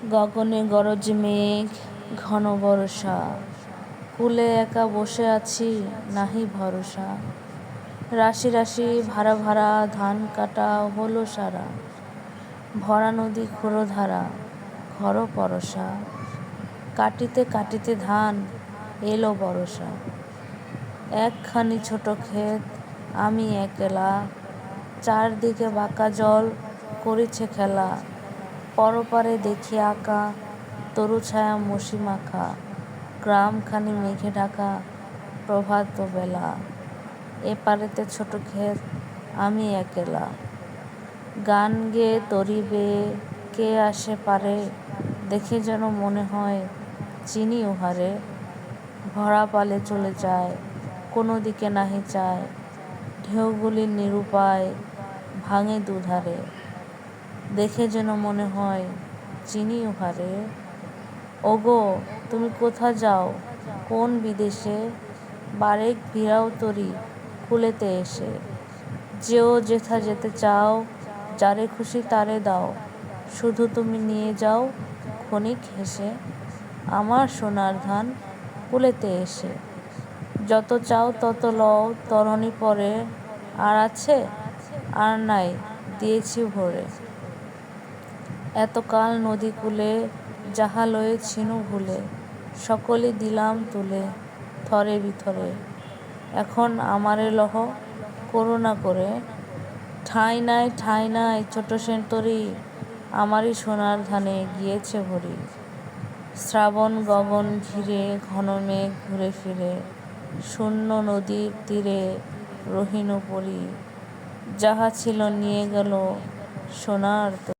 গগনে গরজে মেঘ, ঘন বরষা, কূলে একা বসে আছি নাহি ভরসা। রাশি রাশি ভাড়া ভাড়া ধান কাটা হলো সারা, ভরা নদী ক্ষুরধারা ঘর পরশা। কাটিতে কাটিতে ধান এলো বরষা, একখানি ছোট ক্ষেত আমি একলা, চারদিকে বাঁকা জল করিছে খেলা। পরপারে দেখি আঁকা তরু ছায়া মসি মাখা, গ্রামখানি মেঘে ঢাকা প্রভাত বেলা। এপারেতে ছোট ক্ষেত আমি একলা, গান গেয়ে তরি বেয়ে কে আসে পারে, দেখে যেন মনে হয় চিনি উহারে। ভরা পালে চলে যায় কোনো দিকে নাহি চায়, ঢেউগুলি নিরুপায় ভাঙে দুধারে, দেখে যেন মনে হয় চিনি উহারে। ওগো তুমি কোথা যাও কোন বিদেশে, বারেক ফিরাও তরি কূলেতে এসে। যেও যেথা যেতে চাও, যারে খুশি তারে দাও, শুধু তুমি নিয়ে যাও ক্ষণিক হেসে, আমার সোনার ধান কূলেতে এসে। যত চাও তত লও তরণী পরে, আর আছে আর নাই দিয়েছি ভরে। এতকাল নদী কূলে যাহা লয়েছিনু ভুলে, সকলই দিলাম তুলে থরে বিথরে। এখন আমারে লহ করুণা করে, ঠাঁই নাই ঠাঁই নাই ছোট সেন তরী, আমারই সোনার ধানে গিয়েছে ভরি। শ্রাবণ গগন ঘিরে ঘন মেঘ ঘুরে ফিরে, শূন্য নদীর তীরে রহিনু পড়ি। যাহা ছিল নিয়ে গেল সোনার তরী।